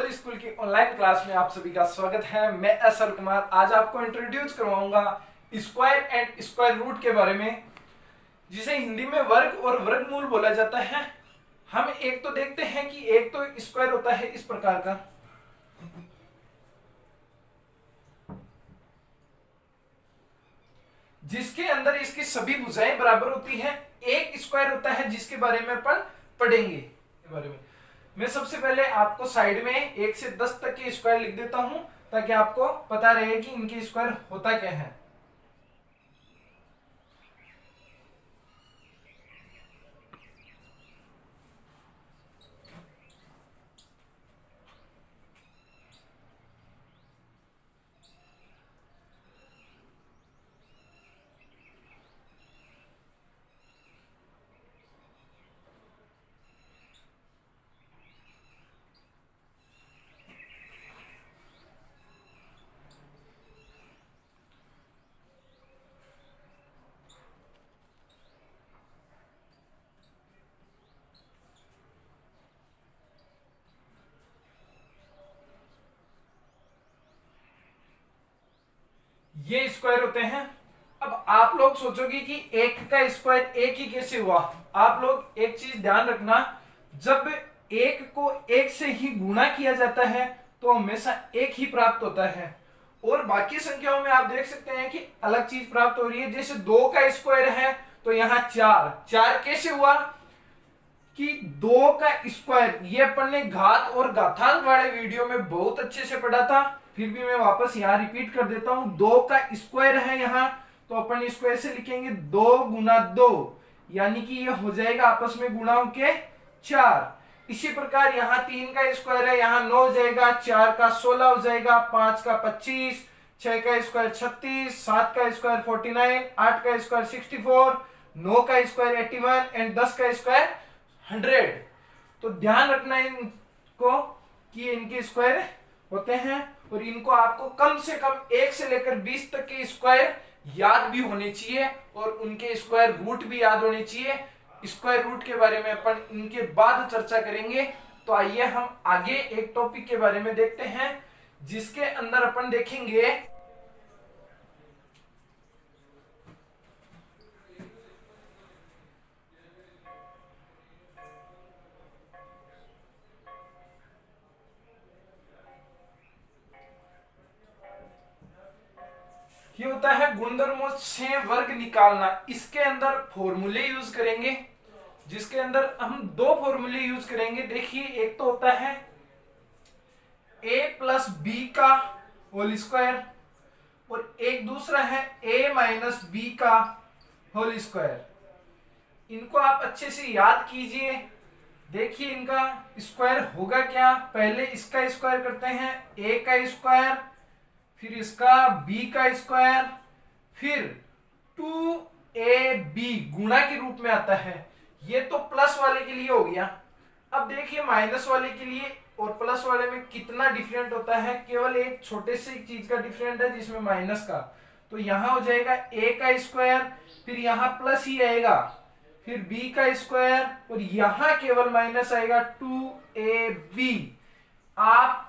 Whole school की online class में आप सभी का स्वागत है। मैं एसएल कुमार आज आपको इंट्रोड्यूस करवाऊंगा स्क्वायर एंड स्क्वायर रूट के बारे में, जिसे हिंदी में वर्ग और वर्गमूल बोला जाता है। हम एक तो देखते हैं कि एक तो स्क्वायर होता है इस प्रकार का, जिसके अंदर इसकी सभी भुजाएं बराबर होती हैं। एक स्क्वायर होता है जिसके बारे में अपन पढ़ेंगे के बारे में। मैं सबसे पहले आपको साइड में 1 से 10 तक के स्क्वायर लिख देता हूं ताकि आपको पता रहे कि इनके स्क्वायर होता क्या है। ये स्क्वायर होते हैं। अब आप लोग सोचोगे कि एक का स्क्वायर एक ही कैसे हुआ। आप लोग एक चीज ध्यान रखना, जब एक को एक से ही गुणा किया जाता है तो हमेशा एक ही प्राप्त होता है, और बाकी संख्याओं में आप देख सकते हैं कि अलग चीज प्राप्त हो रही है। जैसे 2 का स्क्वायर है तो यहाँ 4 कैसे हुआ कि 2 का स्क्वायर, ये अपन ने घात और घातांक वाले वीडियो में बहुत अच्छे से पढ़ा था, फिर भी मैं वापस यहाँ रिपीट कर देता हूं। 2 का स्क्वायर है यहाँ, तो अपन इसको ऐसे लिखेंगे 2 गुना 2, यानी कि ये हो जाएगा आपस में गुणा होके 4। इसी प्रकार यहाँ 3 का स्क्वायर है, यहाँ 9 हो जाएगा, 4 का 16 हो जाएगा, 5 का 25, 6 का स्क्वायर 36, 7 का स्क्वायर 49, 8 का स्क्वायर 64, 9 का स्क्वायर 81 एंड 10 का स्क्वायर 100। तो ध्यान रखना इनको कि इनके स्क्वायर होते हैं, और इनको आपको कम से कम 1 से लेकर 20 तक के स्क्वायर याद भी होने चाहिए, और उनके स्क्वायर रूट भी याद होने चाहिए। स्क्वायर रूट के बारे में अपन इनके बाद चर्चा करेंगे। तो आइए हम आगे एक टॉपिक के बारे में देखते हैं, जिसके अंदर अपन देखेंगे ये होता है गुणधर्मों से वर्ग निकालना। इसके अंदर फॉर्मूले यूज करेंगे, जिसके अंदर हम 2 फॉर्मूले यूज करेंगे। देखिए, एक तो होता है a प्लस बी का होल स्क्वायर, और एक दूसरा है a माइनस बी का होल स्क्वायर। इनको आप अच्छे से याद कीजिए। देखिए इनका स्क्वायर होगा क्या, पहले इसका स्क्वायर करते हैं, a का स्क्वायर, फिर इसका b का स्क्वायर, फिर 2ab गुणा के रूप में आता है। ये तो प्लस वाले के लिए हो गया। अब देखिए माइनस वाले के लिए और प्लस वाले में कितना डिफरेंट होता है, केवल एक छोटे से चीज का डिफरेंट है, जिसमें माइनस का। तो यहां हो जाएगा a का स्क्वायर, फिर यहां प्लस ही आएगा, फिर b का स्क्वायर, और यहां केवल माइनस आएगा 2ab। आप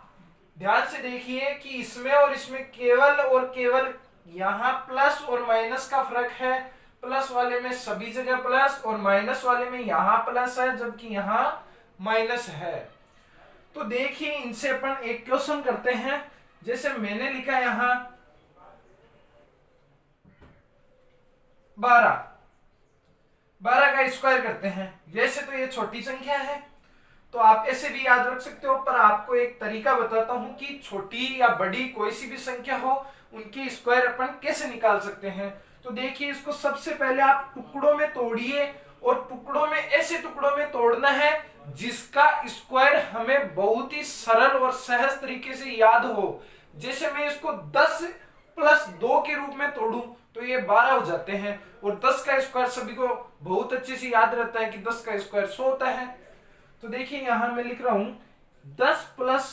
ध्यान से देखिए कि इसमें और इसमें केवल और केवल यहां प्लस और माइनस का फर्क है। प्लस वाले में सभी जगह प्लस, और माइनस वाले में यहां प्लस है जबकि यहां माइनस है। तो देखिए इनसे अपन एक क्वेश्चन करते हैं। जैसे मैंने लिखा यहां 12 का स्क्वायर करते हैं। जैसे तो ये छोटी संख्या है तो आप ऐसे भी याद रख सकते हो, पर आपको एक तरीका बताता हूं कि छोटी या बड़ी कोई सी भी संख्या हो, उनके स्क्वायर अपन कैसे निकाल सकते हैं। तो देखिए, इसको सबसे पहले आप टुकड़ों में तोड़िए, और टुकड़ों में ऐसे टुकड़ों में तोड़ना है जिसका स्क्वायर हमें बहुत ही सरल और सहज तरीके से याद हो। जैसे मैं इसको 10 प्लस 2 के रूप में तोड़ूं तो ये 12 हो जाते हैं, और 10 का स्क्वायर सभी को बहुत अच्छे से याद रहता है कि 10 का स्क्वायर 100 होता है। तो देखिए यहां मैं लिख रहा हूं 10 प्लस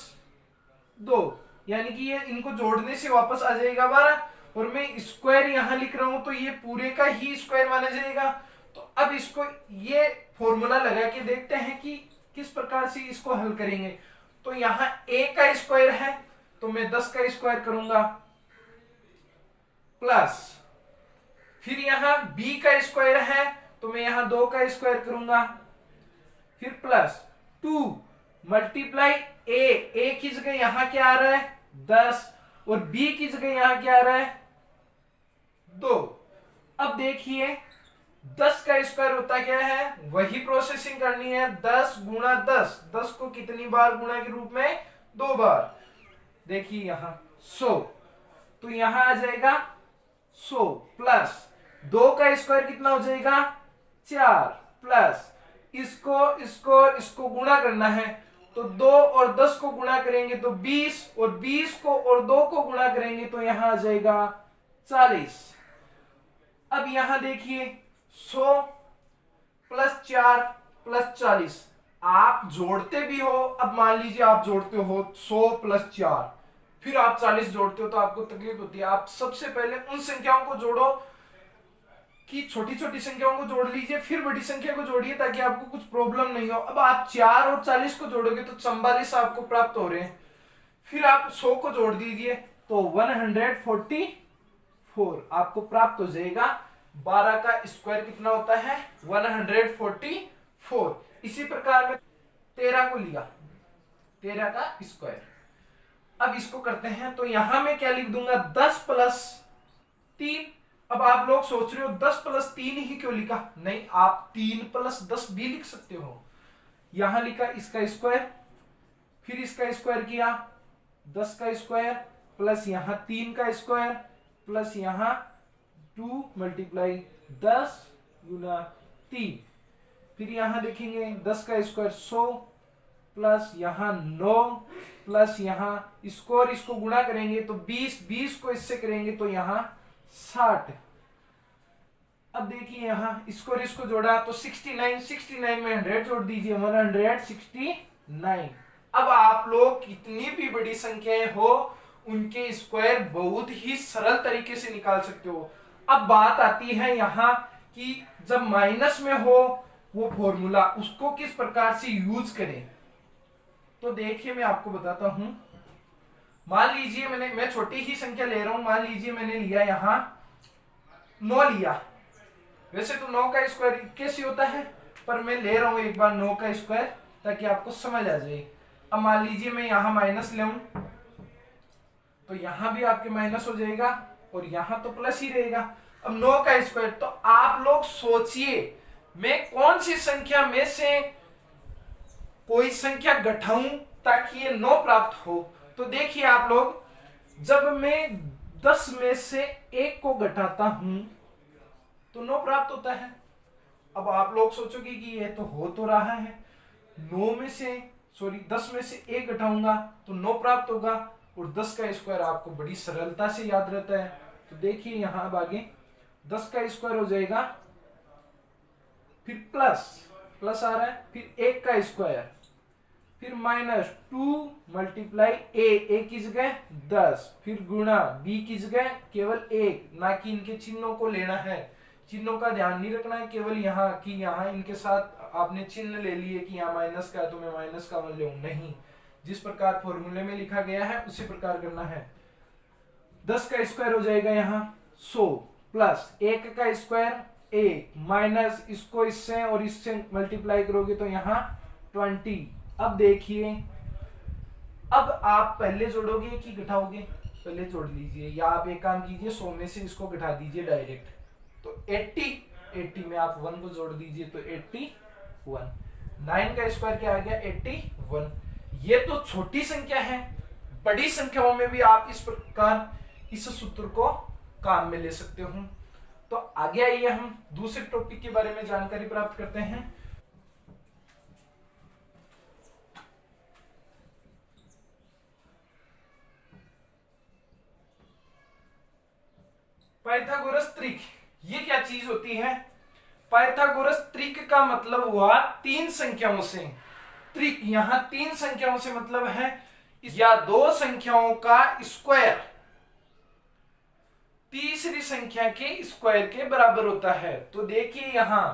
2, यानी कि ये इनको जोड़ने से वापस आ जाएगा 12, और मैं स्क्वायर यहां लिख रहा हूं तो ये पूरे का ही स्क्वायर माना जाएगा। तो अब इसको ये फॉर्मूला लगा के देखते हैं कि किस प्रकार से इसको हल करेंगे। तो यहां a का स्क्वायर है तो मैं 10 का स्क्वायर करूंगा, प्लस फिर यहां b का स्क्वायर है तो मैं यहां 2 का स्क्वायर करूंगा, फिर प्लस 2 मल्टीप्लाई a की जगह यहां क्या आ रहा है 10 और b की जगह यहां क्या आ रहा है 2। अब देखिए 10 का स्क्वायर होता क्या है, वही प्रोसेसिंग करनी है, 10 गुणा 10, 10 को कितनी बार गुणा के रूप में 2 बार। देखिए यहां 100 तो यहां आ जाएगा 100 प्लस 2 का स्क्वायर कितना हो जाएगा 4 प्लस इसको गुणा करना है तो 2 और 10 को गुणा करेंगे तो 20 और 20 को और 2 को गुणा करेंगे तो यहां आ जाएगा 40। अब यहां देखिए 100 प्लस 4 प्लस 40 आप जोड़ते भी हो। अब मान लीजिए आप जोड़ते हो 100 प्लस 4 फिर आप 40 जोड़ते हो तो आपको तकलीफ होती है। आप सबसे पहले उन संख्याओं को जोड़ो कि छोटी छोटी संख्याओं को जोड़ लीजिए, फिर बड़ी संख्या को जोड़िए ताकि आपको कुछ प्रॉब्लम नहीं हो। अब आप 4 और 40 को जोड़ोगे तो 44 आपको प्राप्त हो रहे हैं, फिर आप 100 को जोड़ दीजिए तो 144 आपको प्राप्त हो जाएगा। 12 का स्क्वायर कितना होता है 144। इसी प्रकार में 13 को लिया, 13 का स्क्वायर। अब इसको करते हैं तो यहां मैं क्या लिख दूंगा 10 प्लस 3। अब आप लोग सोच रहे हो 10 प्लस 3 ही क्यों लिखा, नहीं आप 3 प्लस 10 भी लिख सकते हो। यहां लिखा इसका स्क्वायर, फिर इसका स्क्वायर किया 10 का स्क्वायर प्लस यहां 3 का स्क्वायर प्लस यहां 2 मल्टीप्लाई 10 गुना 3, फिर यहां देखेंगे 10 का स्क्वायर 100 प्लस यहां 9 प्लस यहां इसको और इसको गुणा करेंगे तो 20 को इससे करेंगे तो यहां 60। अब देखिए यहां इसको और इसको जोड़ा तो 69 में 100 जोड़ दीजिए 169। अब आप लोग कितनी भी बड़ी संख्याएं हो उनके स्क्वायर बहुत ही सरल तरीके से निकाल सकते हो। अब बात आती है यहां कि जब माइनस में हो वो फॉर्मूला उसको किस प्रकार से यूज करें। तो देखिए मैं आपको बताता हूं। मान लीजिए मैं छोटी ही संख्या ले रहा हूं, मान लीजिए मैंने लिया यहां 9 लिया। वैसे तो 9 का स्क्वायर 81 होता है पर मैं ले रहा हूं एक बार 9 का स्क्वायर ताकि आपको समझ आ जाए। अब मान लीजिए मैं यहां माइनस ले तो यहां भी आपके माइनस हो जाएगा और यहां तो प्लस ही रहेगा। अब 9 का स्क्वायर, तो आप लोग सोचिए मैं कौन सी संख्या में से कोई संख्या घटाऊं ताकि ये 9 प्राप्त हो। तो देखिए आप लोग, जब मैं 10 में से 1 को घटाता हूं तो 9 प्राप्त होता है। अब आप लोग सोचोगे कि ये तो हो तो रहा है, 10 में से 1 घटाऊंगा तो 9 प्राप्त होगा और 10 का स्क्वायर आपको बड़ी सरलता से याद रहता है। तो देखिए यहां अब आगे 10 का स्क्वायर हो जाएगा, फिर प्लस आ रहा है, फिर 1 का स्क्वायर, फिर -2 मल्टीप्लाई ए की जगह 10, फिर गुणा बी की जगह केवल 1, ना कि इनके चिन्हों को लेना है, चिन्हों का ध्यान नहीं रखना है, केवल यहाँ कि यहाँ इनके साथ आपने चिन्ह ले लिए कि यहाँ माइनस का है तो मैं माइनस का मान लूं, नहीं, जिस प्रकार फॉर्मूले में लिखा गया है उसी प्रकार करना है। 10 का स्क्वायर हो जाएगा यहाँ 100 प्लस 1 का स्क्वायर 1 माइनस इसको इससे और इससे मल्टीप्लाई करोगे तो यहाँ 20। अब देखिए, अब आप पहले जोड़ोगे कि घटाओगे, पहले जोड़ लीजिए, या आप एक काम कीजिए 100 में से इसको घटा दीजिए डायरेक्ट, तो 80 में आप 1 को जोड़ दीजिए तो 81। 9 का स्क्वायर क्या आ गया 81। ये तो छोटी संख्या है, बड़ी संख्याओं में भी आप इस प्रकार इस सूत्र को काम में ले सकते हो। तो आगे आइए हम दूसरे टॉपिक के बारे में जानकारी प्राप्त करते हैं। पाइथागोरस त्रिक, ये क्या चीज होती है? पाइथागोरस त्रिक का मतलब हुआ 3 संख्याओं से। त्रिक यहां 3 संख्याओं से मतलब है या 2 संख्याओं का स्क्वायर तीसरी संख्या के स्क्वायर के बराबर होता है। तो देखिए यहां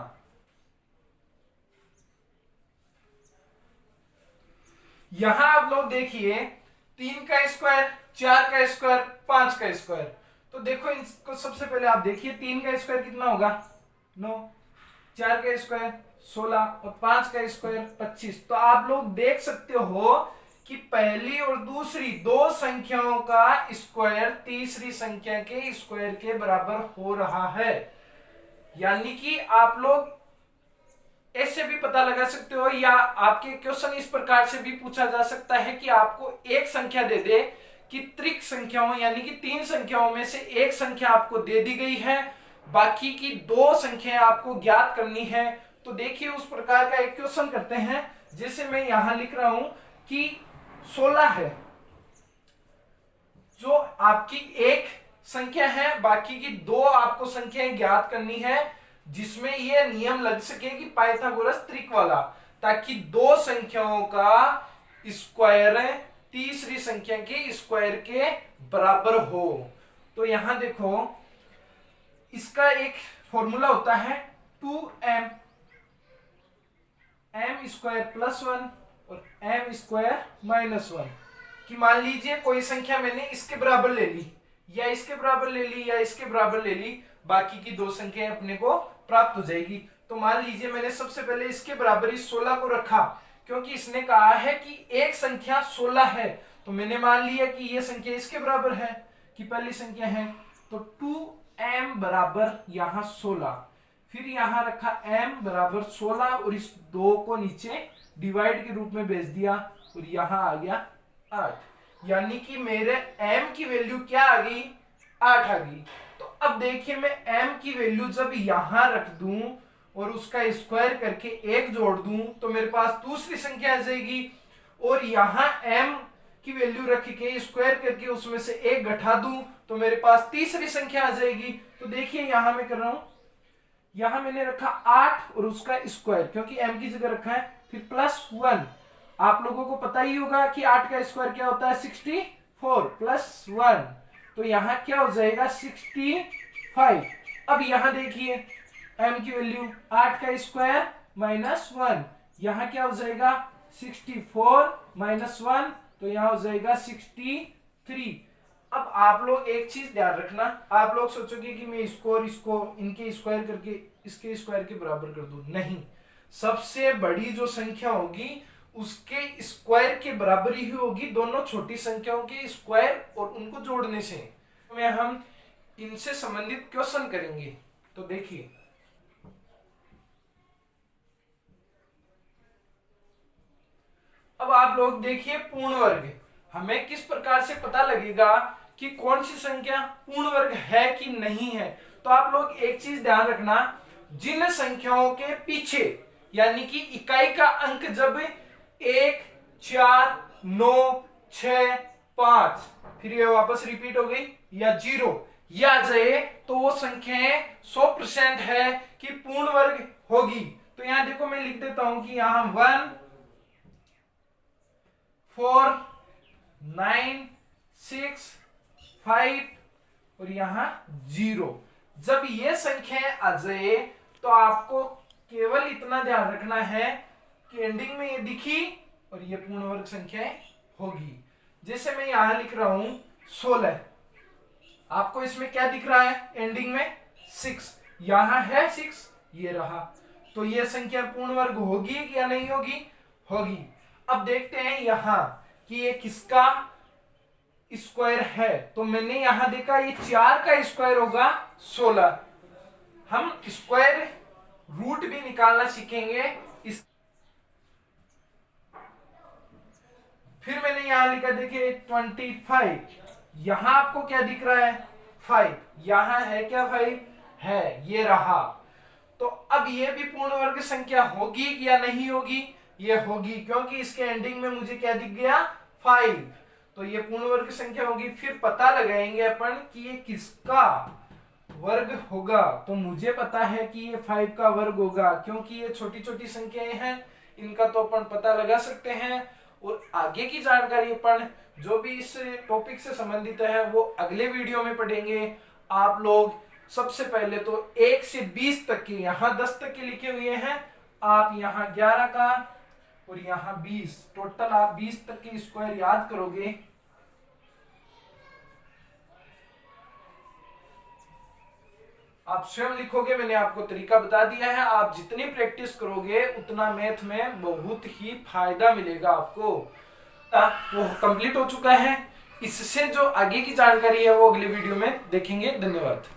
यहां आप लोग देखिए 3 का स्क्वायर, 4 का स्क्वायर, 5 का स्क्वायर। तो देखो इनको सबसे पहले आप देखिए 3 का स्क्वायर कितना होगा 9, 4 का स्क्वायर 16 और 5 का स्क्वायर 25। तो आप लोग देख सकते हो कि पहली और दूसरी दो संख्याओं का स्क्वायर तीसरी संख्या के स्क्वायर के बराबर हो रहा है। यानी कि आप लोग ऐसे भी पता लगा सकते हो, या आपके क्वेश्चन इस प्रकार से भी पूछा जा सकता है कि आपको एक संख्या दे दे कि त्रिक संख्याओं यानी कि 3 संख्याओं में से एक संख्या आपको दे दी गई है, बाकी की 2 संख्याएं आपको ज्ञात करनी है। तो देखिए उस प्रकार का एक क्वेश्चन करते हैं। जैसे मैं यहां लिख रहा हूं कि 16 है, जो आपकी एक संख्या है, बाकी की 2 आपको संख्याएं ज्ञात करनी है, जिसमें यह नियम लग सके कि पाइथागोरस त्रिक वाला, ताकि 2 संख्याओं का स्क्वायर तीसरी संख्या के स्क्वायर के बराबर हो। तो यहां देखो इसका एक फॉर्मूला होता है 2m m स्क्वायर प्लस 1 और m स्क्वायर माइनस 1। कि मान लीजिए कोई संख्या मैंने इसके बराबर ले ली, या इसके बराबर ले ली, या इसके बराबर ले ली, बाकी की 2 संख्याएं अपने को प्राप्त हो जाएगी। तो मान लीजिए मैंने सबसे पहले इसके बराबर इस 16 को रखा, क्योंकि इसने कहा है कि एक संख्या 16 है, तो मैंने मान लिया कि यह संख्या इसके बराबर है, कि पहली संख्या है। तो 2m बराबर यहां 16, फिर यहां रखा m बराबर 16 और इस 2 को नीचे डिवाइड के रूप में भेज दिया और यहां आ गया 8। यानी कि मेरे m की वैल्यू क्या आ गई 8 आ गई। तो अब देखिए मैं m की वैल्यू जब यहां रख दूं और उसका स्क्वायर करके 1 जोड़ दूं तो मेरे पास दूसरी संख्या आ जाएगी, और यहां m की वैल्यू रख के स्क्वायर करके उसमें से 1 घटा दूं तो मेरे पास तीसरी संख्या आ जाएगी। तो देखिए यहां मैं कर रहा हूं, यहां मैंने रखा 8 और उसका स्क्वायर, क्योंकि m की जगह रखा है, फिर प्लस 1। आप लोगों को पता ही होगा कि 8 का स्क्वायर क्या होता है 64 प्लस 1, तो यहां क्या हो जाएगा 65। अब यहां देखिए m की वैल्यू 8 का स्क्वायर माइनस 1, यहां क्या हो जाएगा 64 माइनस 1, तो यहां हो जाएगा 63। अब आप लोग एक चीज ध्यान रखना, आप लोग सोचोगे कि मैं इसको और इसको इनके स्क्वायर करके इसके स्क्वायर के बराबर कर दूं, नहीं। सबसे बड़ी जो संख्या होगी उसके स्क्वायर के बराबर ही होगी दोनों छोटी संख्याओं के स्क्वायर और उनको जोड़ने से। में हम इनसे संबंधित क्वेश्चन करेंगे। तो देखिए अब आप लोग देखिए पूर्ण वर्ग, हमें किस प्रकार से पता लगेगा कि कौन सी संख्या पूर्ण वर्ग है कि नहीं है। तो आप लोग एक चीज ध्यान रखना, जिन संख्याओं के पीछे यानी कि इकाई का अंक जब 1, 4, 9, 6, 5 फिर ये वापस रिपीट हो गई या 0 या जाए तो वो संख्याएं 100% है कि पूर्ण वर्ग होगी। तो यहां देखो मैं लिख देता हूं कि यहां 1, 4, 9, 6, 5 और यहां 0। जब ये संख्याएं आ जाए तो आपको केवल इतना ध्यान रखना है कि एंडिंग में ये दिखी और ये पूर्ण वर्ग संख्याएं होगी। जैसे मैं यहां लिख रहा हूं 16, आपको इसमें क्या दिख रहा है एंडिंग में 6, यहां है 6, ये रहा, तो ये संख्या पूर्ण वर्ग होगी या नहीं होगी, होगी। अब देखते हैं यहां कि ये किसका स्क्वायर है। तो मैंने यहां देखा ये 4 का स्क्वायर होगा 16। हम स्क्वायर रूट भी निकालना सीखेंगे इस। फिर मैंने यहां लिखा देखिए 25, यहां आपको क्या दिख रहा है 5, यहां है क्या 5 है, ये रहा। तो अब ये भी पूर्ण वर्ग संख्या होगी या नहीं होगी, ये होगी, क्योंकि इसके एंडिंग में मुझे क्या दिख गया 5, तो ये पूर्ण वर्ग संख्या होगी। फिर पता लगाएंगे अपन कि ये किसका वर्ग होगा। तो मुझे पता है कि ये 5 का वर्ग होगा, क्योंकि ये छोटी छोटी संख्याएं हैं, इनका तो अपन पता लगा सकते हैं। और आगे की जानकारी अपन जो भी इस टॉपिक से संबंधित है वो अगले वीडियो में पढ़ेंगे। आप लोग सबसे पहले तो 1 से 20 तक के, यहाँ 10 तक के लिखे हुए हैं, आप यहाँ 11 का और यहाँ 20, टोटल आप 20 तक के स्क्वायर याद करोगे। आप स्वयं लिखोगे, मैंने आपको तरीका बता दिया है। आप जितनी प्रैक्टिस करोगे उतना मैथ में बहुत ही फायदा मिलेगा आपको। वो कंप्लीट हो चुका है। इससे जो आगे की जानकारी है वो अगले वीडियो में देखेंगे। धन्यवाद।